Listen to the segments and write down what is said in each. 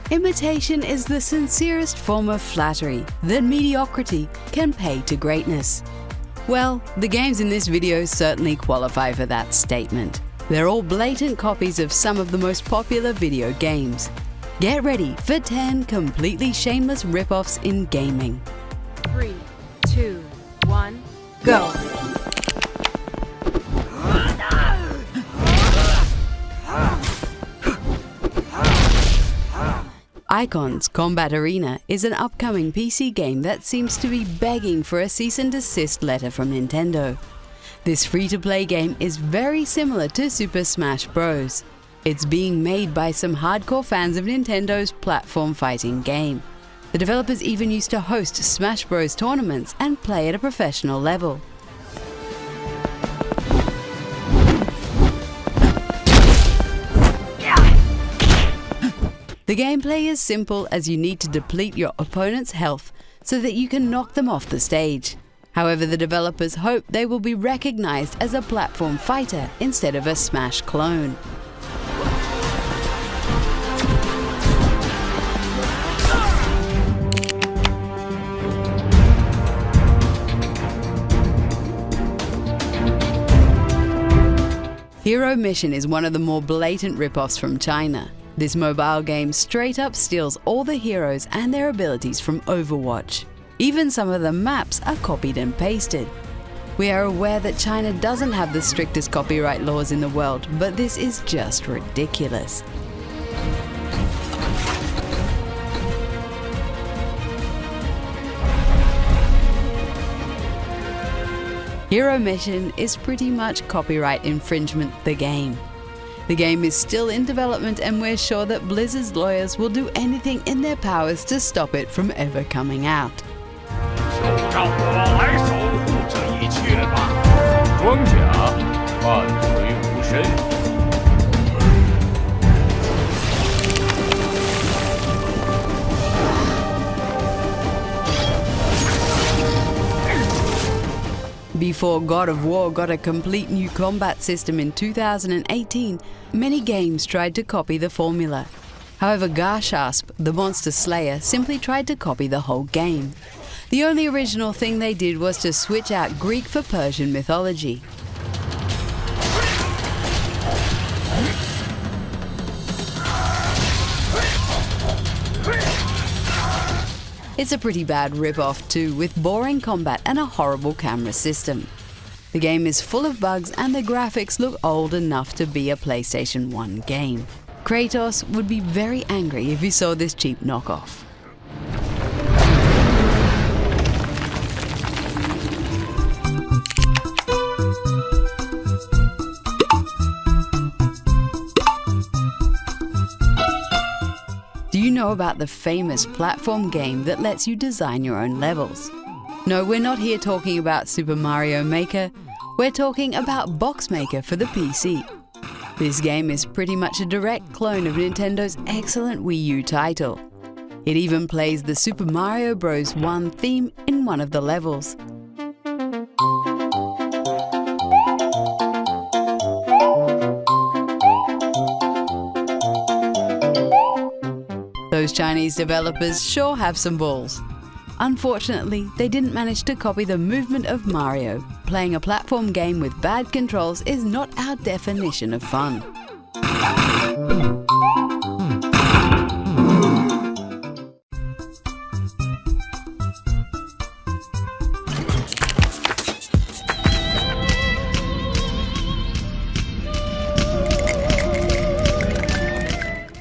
Imitation is the sincerest form of flattery that mediocrity can pay to greatness. Well, the games in this video certainly qualify for that statement. They're all blatant copies of some of the most popular video games. Get ready for 10 completely shameless rip-offs in gaming. 3, 2, 1, go! Icon's Combat Arena is an upcoming PC game that seems to be begging for a cease and desist letter from Nintendo. This free-to-play game is very similar to Super Smash Bros. It's being made by some hardcore fans of Nintendo's platform fighting game. The developers even used to host Smash Bros tournaments and play at a professional level. The gameplay is simple, as you need to deplete your opponent's health so that you can knock them off the stage. However, the developers hope they will be recognized as a platform fighter instead of a Smash clone. Hero Mission is one of the more blatant rip-offs from China. This mobile game straight up steals all the heroes and their abilities from Overwatch. Even some of the maps are copied and pasted. We are aware that China doesn't have the strictest copyright laws in the world, but this is just ridiculous. Hero Mission is pretty much copyright infringement the game. The game is still in development, and we're sure that Blizzard's lawyers will do anything in their powers to stop it from ever coming out. Before God of War got a complete new combat system in 2018, many games tried to copy the formula. However, Garshasp, the monster slayer, simply tried to copy the whole game. The only original thing they did was to switch out Greek for Persian mythology. It's a pretty bad rip-off too, with boring combat and a horrible camera system. The game is full of bugs and the graphics look old enough to be a PlayStation 1 game. Kratos would be very angry if he saw this cheap knockoff. Do you know about the famous platform game that lets you design your own levels? No, we're not here talking about Super Mario Maker, we're talking about Box Maker for the PC. This game is pretty much a direct clone of Nintendo's excellent Wii U title. It even plays the Super Mario Bros. 1 theme in one of the levels. Those Chinese developers sure have some balls. Unfortunately, they didn't manage to copy the movement of Mario. Playing a platform game with bad controls is not our definition of fun.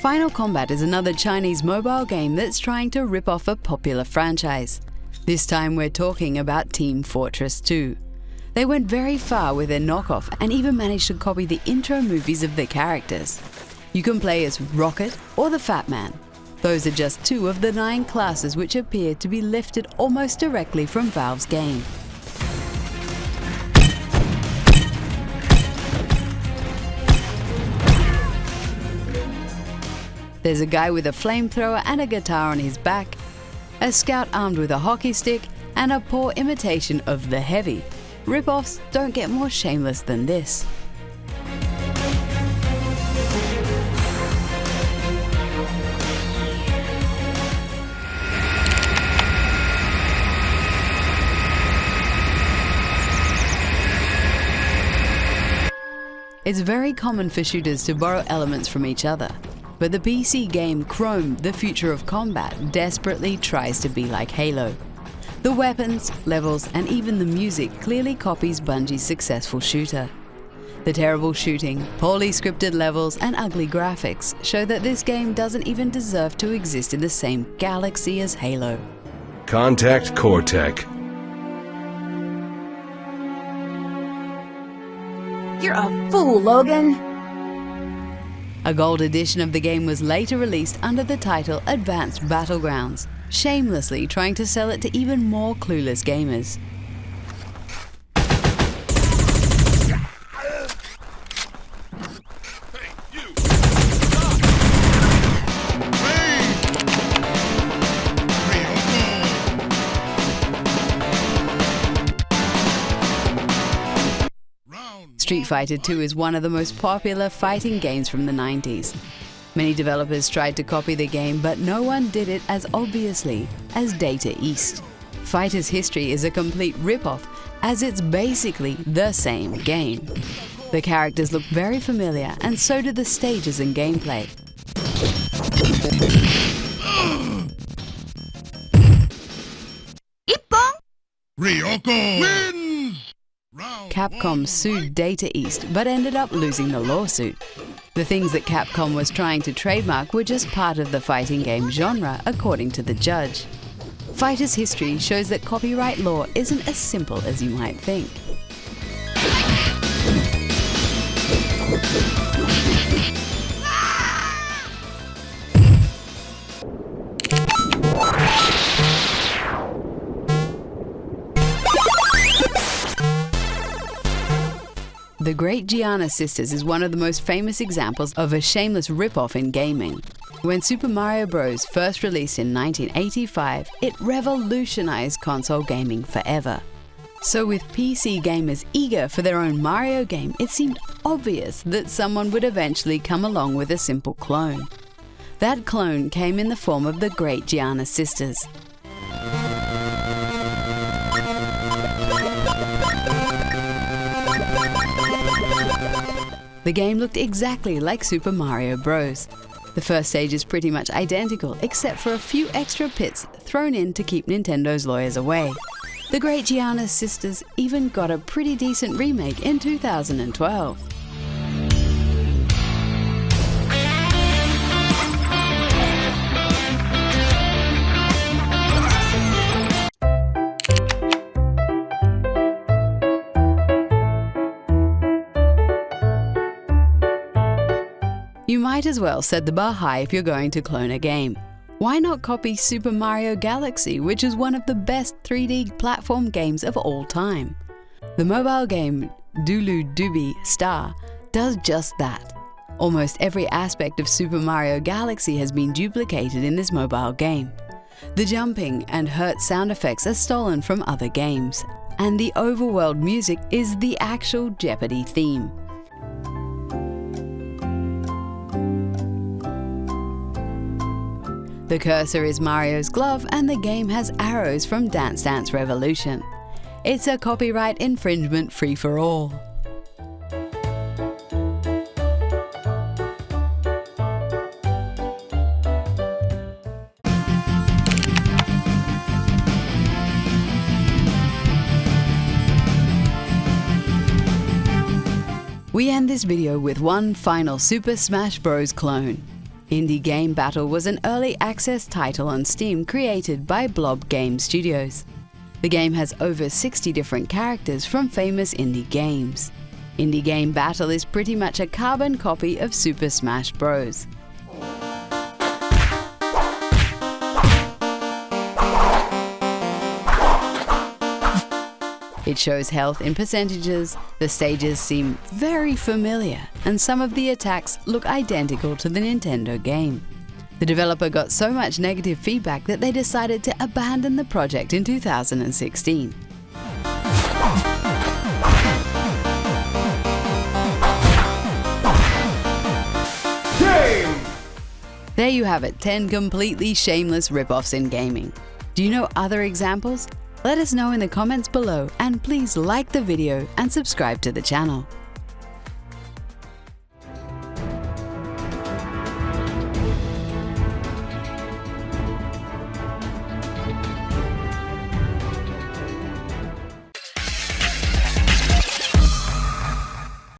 Final Combat is another Chinese mobile game that's trying to rip off a popular franchise. This time we're talking about Team Fortress 2. They went very far with their knockoff and even managed to copy the intro movies of the characters. You can play as Rocket or the Fat Man. Those are just 2 of the 9 classes which appear to be lifted almost directly from Valve's game. There's a guy with a flamethrower and a guitar on his back, a scout armed with a hockey stick, and a poor imitation of the Heavy. Rip-offs don't get more shameless than this. It's very common for shooters to borrow elements from each other, but the PC game Chrome: The Future of Combat desperately tries to be like Halo. The weapons, levels, and even the music clearly copies Bungie's successful shooter. The terrible shooting, poorly scripted levels, and ugly graphics show that this game doesn't even deserve to exist in the same galaxy as Halo. Contact Cortec. You're a fool, Logan. A gold edition of the game was later released under the title Advanced Battlegrounds, shamelessly trying to sell it to even more clueless gamers. Street Fighter II is one of the most popular fighting games from the 90s. Many developers tried to copy the game, but no one did it as obviously as Data East. Fighter's history is a complete rip-off, as it's basically the same game. The characters look very familiar, and so do the stages and gameplay. Ryoko wins! Capcom sued Data East, but ended up losing the lawsuit. The things that Capcom was trying to trademark were just part of the fighting game genre, according to the judge. Fighter's history shows that copyright law isn't as simple as you might think. The Great Gianna Sisters is one of the most famous examples of a shameless rip-off in gaming. When Super Mario Bros. First released in 1985, it revolutionized console gaming forever. So with PC gamers eager for their own Mario game, it seemed obvious that someone would eventually come along with a simple clone. That clone came in the form of the Great Gianna Sisters. The game looked exactly like Super Mario Bros. The first stage is pretty much identical, except for a few extra pits thrown in to keep Nintendo's lawyers away. The Great Gianna Sisters even got a pretty decent remake in 2012. You might as well set the bar high if you're going to clone a game. Why not copy Super Mario Galaxy, which is one of the best 3D platform games of all time? The mobile game Doodle Doobie Star does just that. Almost every aspect of Super Mario Galaxy has been duplicated in this mobile game. The jumping and hurt sound effects are stolen from other games, and the overworld music is the actual Jeopardy theme. The cursor is Mario's glove, and the game has arrows from Dance Dance Revolution. It's a copyright infringement free-for-all. We end this video with one final Super Smash Bros. Clone. Indie Game Battle was an early access title on Steam created by Blob Game Studios. The game has over 60 different characters from famous indie games. Indie Game Battle is pretty much a carbon copy of Super Smash Bros. It shows health in percentages, the stages seem very familiar, and some of the attacks look identical to the Nintendo game. The developer got so much negative feedback that they decided to abandon the project in 2016. There you have it, 10 completely shameless rip-offs in gaming. Do you know other examples? Let us know in the comments below, and please like the video and subscribe to the channel.